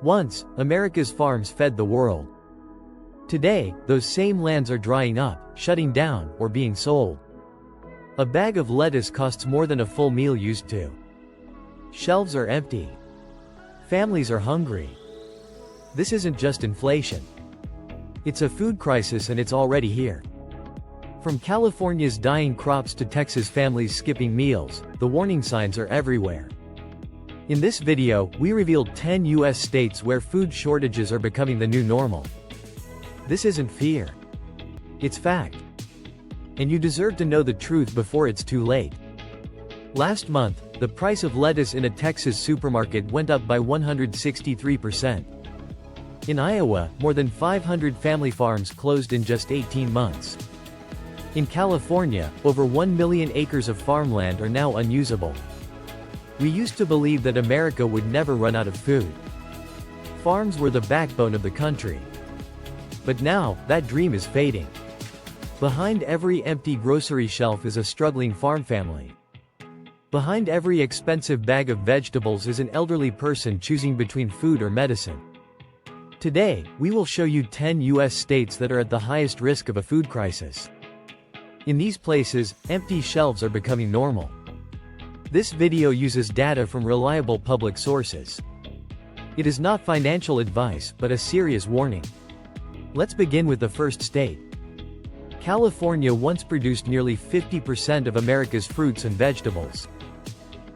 Once, America's farms fed the world. Today, those same lands are drying up, shutting down, or being sold. A bag of lettuce costs more than a full meal used to. Shelves are empty. Families are hungry. This isn't just inflation. It's a food crisis, and it's already here. From California's dying crops to Texas families skipping meals, the warning signs are everywhere. In this video, we revealed 10 U.S. states where food shortages are becoming the new normal. This isn't fear. It's fact. And you deserve to know the truth before it's too late. Last month, the price of lettuce in a Texas supermarket went up by 163%. In Iowa, more than 500 family farms closed in just 18 months. In California, over 1 million acres of farmland are now unusable. We used to believe that America would never run out of food. Farms were the backbone of the country. But now, that dream is fading. Behind every empty grocery shelf is a struggling farm family. Behind every expensive bag of vegetables is an elderly person choosing between food or medicine. Today, we will show you 10 U.S. states that are at the highest risk of a food crisis. In these places, empty shelves are becoming normal. This video uses data from reliable public sources. It is not financial advice, but a serious warning. Let's begin with the first state. California once produced nearly 50% of America's fruits and vegetables.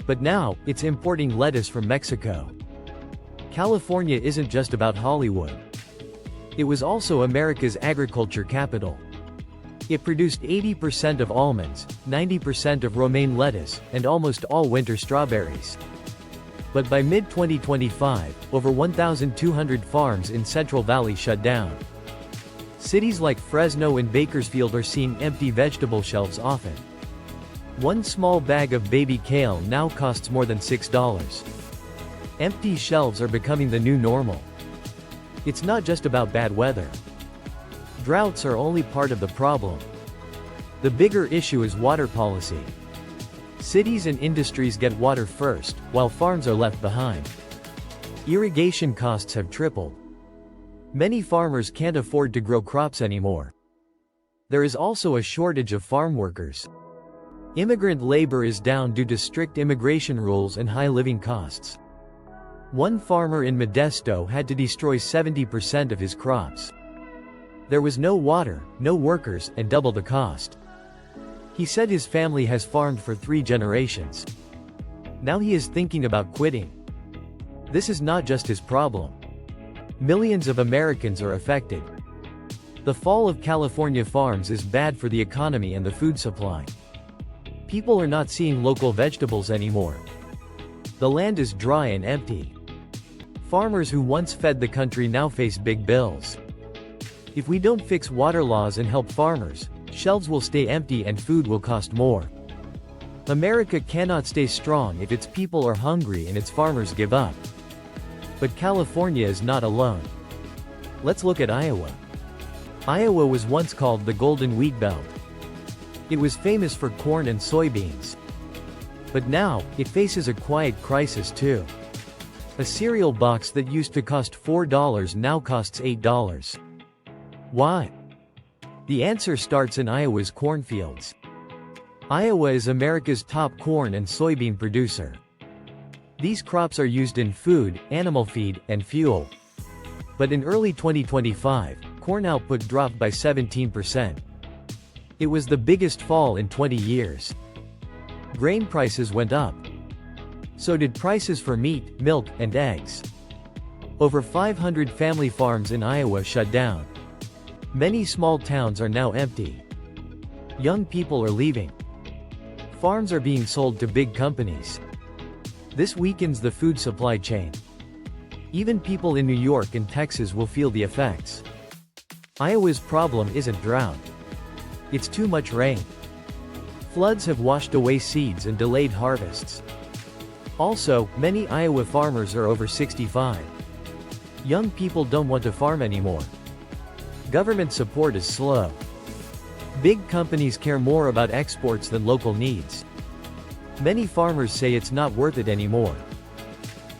But now, it's importing lettuce from Mexico. California isn't just about Hollywood. It was also America's agriculture capital. It produced 80% of almonds, 90% of romaine lettuce, and almost all winter strawberries. But by mid-2025, over 1,200 farms in Central Valley shut down. Cities like Fresno and Bakersfield are seeing empty vegetable shelves often. One small bag of baby kale now costs more than $6. Empty shelves are becoming the new normal. It's not just about bad weather. Droughts are only part of the problem. The bigger issue is water policy. Cities and industries get water first, while farms are left behind. Irrigation costs have tripled. Many farmers can't afford to grow crops anymore. There is also a shortage of farm workers. Immigrant labor is down due to strict immigration rules and high living costs. One farmer in Modesto had to destroy 70% of his crops. There was no water, no workers, and double the cost. He said his family has farmed for 3 generations. Now he is thinking about quitting. This is not just his problem. Millions of Americans are affected. The fall of California farms is bad for the economy and the food supply. People are not seeing local vegetables anymore. The land is dry and empty. Farmers who once fed the country now face big bills. If we don't fix water laws and help farmers, shelves will stay empty and food will cost more. America cannot stay strong if its people are hungry and its farmers give up. But California is not alone. Let's look at Iowa. Iowa was once called the Golden Wheat Belt. It was famous for corn and soybeans. But now, it faces a quiet crisis too. A cereal box that used to cost $4 now costs $8. Why? The answer starts in Iowa's cornfields. Iowa is America's top corn and soybean producer. These crops are used in food, animal feed, and fuel. But in early 2025, corn output dropped by 17%. It was the biggest fall in 20 years. Grain prices went up. So did prices for meat, milk, and eggs. Over 500 family farms in Iowa shut down. Many small towns are now empty. Young people are leaving. Farms are being sold to big companies. This weakens the food supply chain. Even people in New York and Texas will feel the effects. Iowa's problem isn't drought. It's too much rain. Floods have washed away seeds and delayed harvests. Also, many Iowa farmers are over 65. Young people don't want to farm anymore. Government support is slow. Big companies care more about exports than local needs. Many farmers say it's not worth it anymore.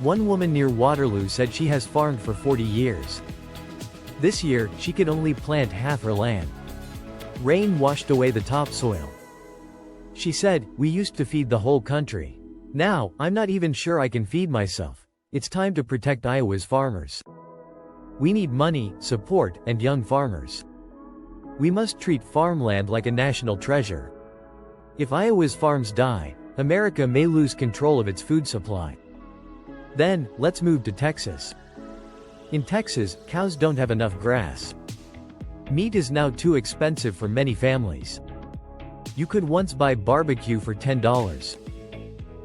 One woman near Waterloo said she has farmed for 40 years. This year, she could only plant half her land. Rain washed away the topsoil. She said, "We used to feed the whole country. Now, I'm not even sure I can feed myself. It's time to protect Iowa's farmers. We need money, support, and young farmers. We must treat farmland like a national treasure. If Iowa's farms die, America may lose control of its food supply. Then, let's move to Texas. In Texas, cows don't have enough grass. Meat is now too expensive for many families. You could once buy barbecue for $10.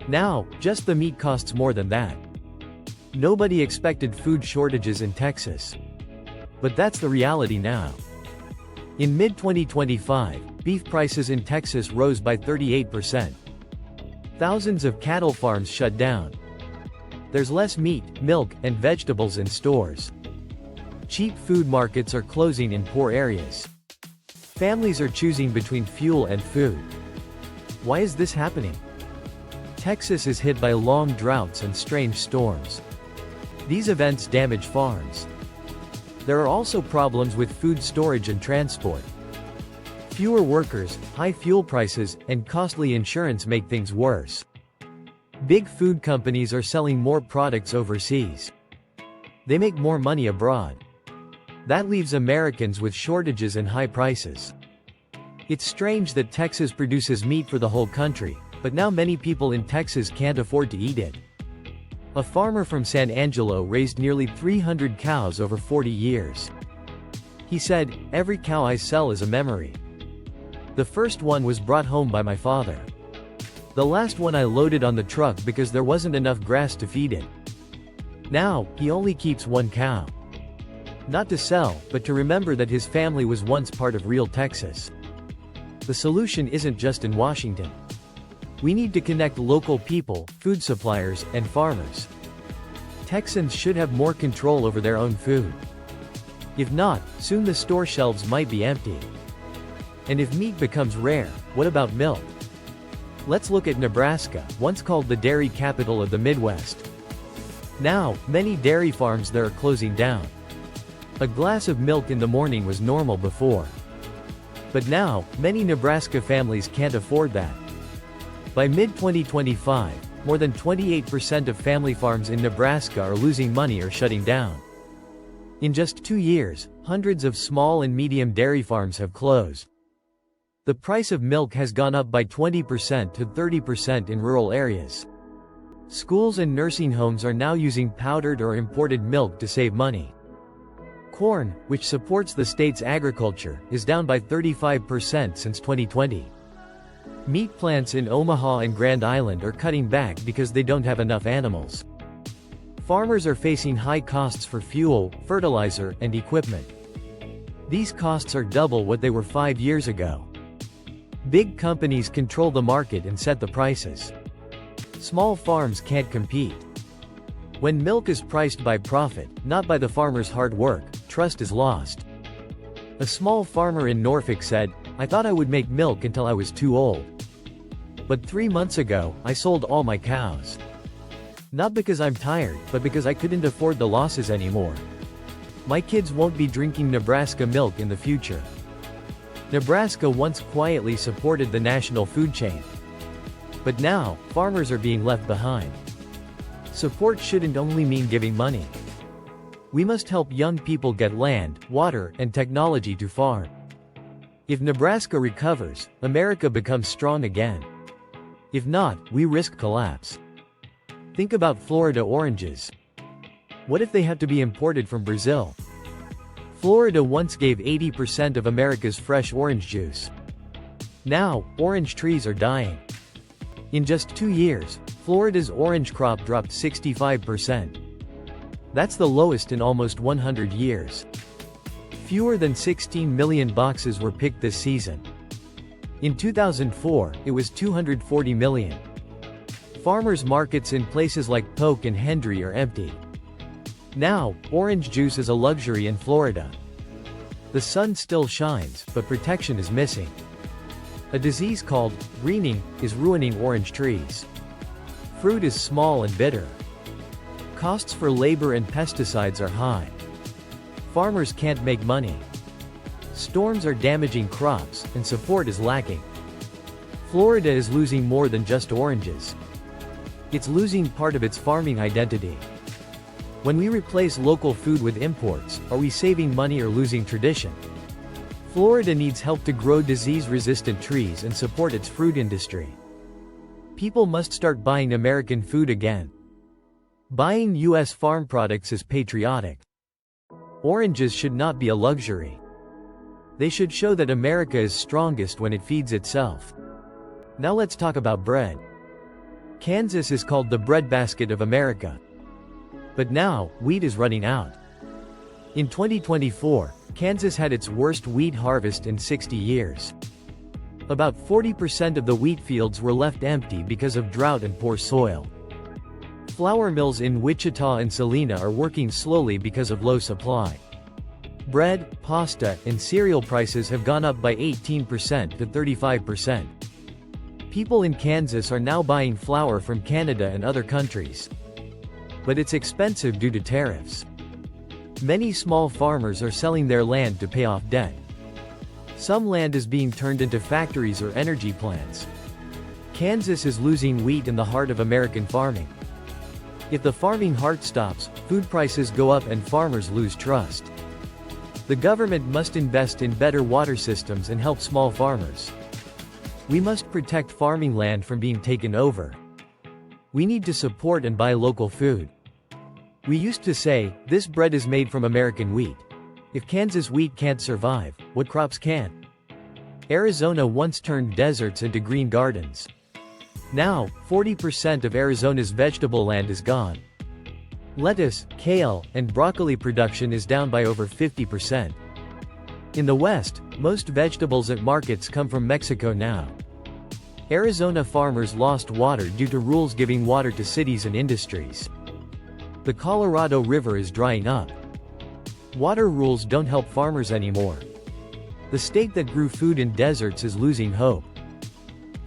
Now, just the meat costs more than that. Nobody expected food shortages in Texas. But that's the reality now. In mid-2025, beef prices in Texas rose by 38%. Thousands of cattle farms shut down. There's less meat, milk, and vegetables in stores. Cheap food markets are closing in poor areas. Families are choosing between fuel and food. Why is this happening? Texas is hit by long droughts and strange storms. These events damage farms. There are also problems with food storage and transport. Fewer workers, high fuel prices, and costly insurance make things worse. Big food companies are selling more products overseas. They make more money abroad. That leaves Americans with shortages and high prices. It's strange that Texas produces meat for the whole country, but now many people in Texas can't afford to eat it. A farmer from San Angelo raised nearly 300 cows over 40 years. He said, "Every cow I sell is a memory. The first one was brought home by my father. The last one I loaded on the truck because there wasn't enough grass to feed it. Now, he only keeps one cow. Not to sell, but to remember that his family was once part of real Texas." The solution isn't just in Washington. We need to connect local people, food suppliers, and farmers. Texans should have more control over their own food. If not, soon the store shelves might be empty. And if meat becomes rare, what about milk? Let's look at Nebraska, once called the dairy capital of the Midwest. Now, many dairy farms there are closing down. A glass of milk in the morning was normal before. But now, many Nebraska families can't afford that. By mid-2025, more than 28% of family farms in Nebraska are losing money or shutting down. In just 2 years, hundreds of small and medium dairy farms have closed. The price of milk has gone up by 20% to 30% in rural areas. Schools and nursing homes are now using powdered or imported milk to save money. Corn, which supports the state's agriculture, is down by 35% since 2020. Meat plants in Omaha and Grand Island are cutting back because they don't have enough animals. Farmers are facing high costs for fuel, fertilizer, and equipment. These costs are double what they were 5 years ago. Big companies control the market and set the prices. Small farms can't compete. When milk is priced by profit, not by the farmer's hard work, trust is lost. A small farmer in Norfolk said, "I thought I would make milk until I was too old. But 3 months ago, I sold all my cows. Not because I'm tired, but because I couldn't afford the losses anymore. My kids won't be drinking Nebraska milk in the future." Nebraska once quietly supported the national food chain. But now, farmers are being left behind. Support shouldn't only mean giving money. We must help young people get land, water, and technology to farm. If Nebraska recovers, America becomes strong again. If not, we risk collapse. Think about Florida oranges. What if they had to be imported from Brazil? Florida once gave 80% of America's fresh orange juice. Now, orange trees are dying. In just 2 years, Florida's orange crop dropped 65%. That's the lowest in almost 100 years. Fewer than 16 million boxes were picked this season. In 2004, it was 240 million. Farmers' markets in places like Polk and Hendry are empty. Now, orange juice is a luxury in Florida. The sun still shines, but protection is missing. A disease called greening is ruining orange trees. Fruit is small and bitter. Costs for labor and pesticides are high. Farmers can't make money. Storms are damaging crops, and support is lacking. Florida is losing more than just oranges. It's losing part of its farming identity. When we replace local food with imports, are we saving money or losing tradition? Florida needs help to grow disease-resistant trees and support its fruit industry. People must start buying American food again. Buying U.S. farm products is patriotic. Oranges should not be a luxury. They should show that America is strongest when it feeds itself. Now let's talk about bread. Kansas is called the breadbasket of America. But now, wheat is running out. In 2024, Kansas had its worst wheat harvest in 60 years. About 40% of the wheat fields were left empty because of drought and poor soil. Flour mills in Wichita and Salina are working slowly because of low supply. Bread, pasta, and cereal prices have gone up by 18% to 35%. People in Kansas are now buying flour from Canada and other countries. But it's expensive due to tariffs. Many small farmers are selling their land to pay off debt. Some land is being turned into factories or energy plants. Kansas is losing wheat in the heart of American farming. If the farming heart stops, food prices go up and farmers lose trust. The government must invest in better water systems and help small farmers. We must protect farming land from being taken over. We need to support and buy local food. We used to say, this bread is made from American wheat. If Kansas wheat can't survive, what crops can? Arizona once turned deserts into green gardens. Now, 40% of Arizona's vegetable land is gone. Lettuce, kale, and broccoli production is down by over 50%. In the West, most vegetables at markets come from Mexico now. Arizona farmers lost water due to rules giving water to cities and industries. The Colorado River is drying up. Water rules don't help farmers anymore. The state that grew food in deserts is losing hope.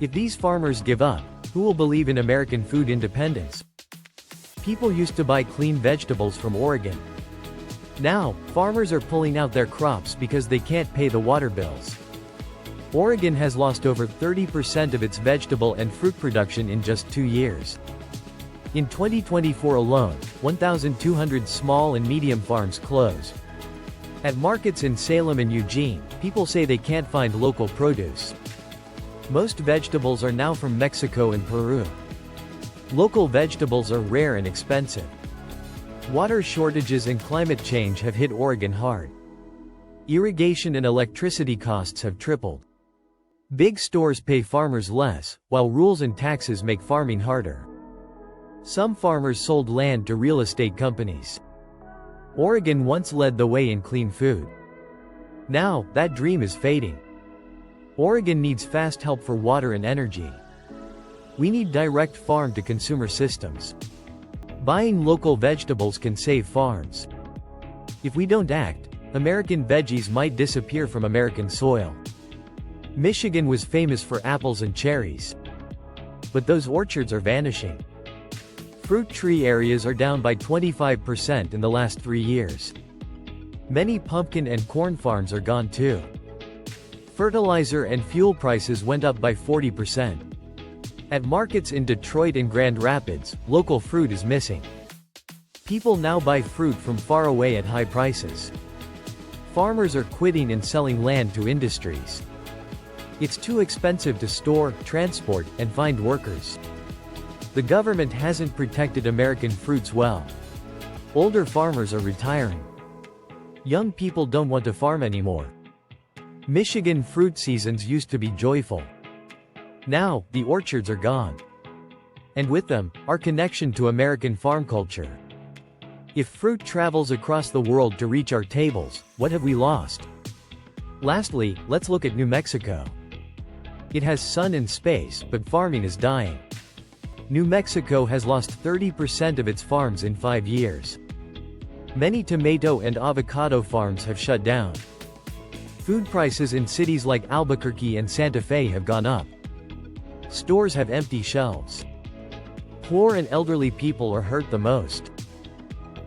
If these farmers give up, who will believe in American food independence? People used to buy clean vegetables from Oregon. Now, farmers are pulling out their crops because they can't pay the water bills. Oregon has lost over 30% of its vegetable and fruit production in just 2 years. In 2024 alone, 1,200 small and medium farms closed. At markets in Salem and Eugene, people say they can't find local produce. Most vegetables are now from Mexico and Peru. Local vegetables are rare and expensive. Water shortages and climate change have hit Oregon hard. Irrigation and electricity costs have tripled. Big stores pay farmers less, while rules and taxes make farming harder. Some farmers sold land to real estate companies. Oregon once led the way in clean food. Now, that dream is fading. Oregon needs fast help for water and energy. We need direct farm-to-consumer systems. Buying local vegetables can save farms. If we don't act, American veggies might disappear from American soil. Michigan was famous for apples and cherries. But those orchards are vanishing. Fruit tree areas are down by 25% in the last 3 years. Many pumpkin and corn farms are gone too. Fertilizer and fuel prices went up by 40%. At markets in Detroit and Grand Rapids, local fruit is missing. People now buy fruit from far away at high prices. Farmers are quitting and selling land to industries. It's too expensive to store, transport, and find workers. The government hasn't protected American fruits well. Older farmers are retiring. Young people don't want to farm anymore. Michigan fruit seasons used to be joyful. Now, the orchards are gone. And with them, our connection to American farm culture. If fruit travels across the world to reach our tables, what have we lost? Lastly, let's look at New Mexico. It has sun and space, but farming is dying. New Mexico has lost 30% of its farms in 5 years. Many tomato and avocado farms have shut down. Food prices in cities like Albuquerque and Santa Fe have gone up. Stores have empty shelves. Poor and elderly people are hurt the most.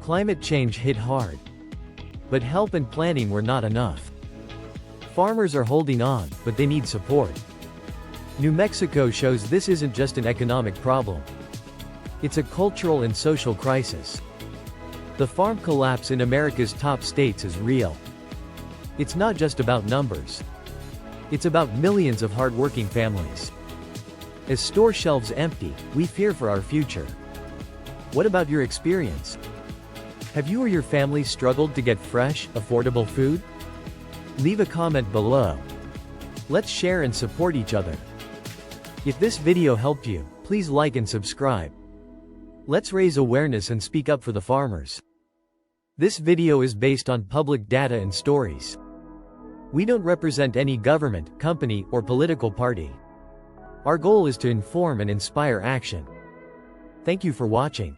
Climate change hit hard. But help and planning were not enough. Farmers are holding on, but they need support. New Mexico shows this isn't just an economic problem. It's a cultural and social crisis. The farm collapse in America's top states is real. It's not just about numbers. It's about millions of hardworking families. As store shelves empty, we fear for our future. What about your experience? Have you or your family struggled to get fresh, affordable food? Leave a comment below. Let's share and support each other. If this video helped you, please like and subscribe. Let's raise awareness and speak up for the farmers. This video is based on public data and stories. We don't represent any government, company, or political party. Our goal is to inform and inspire action. Thank you for watching.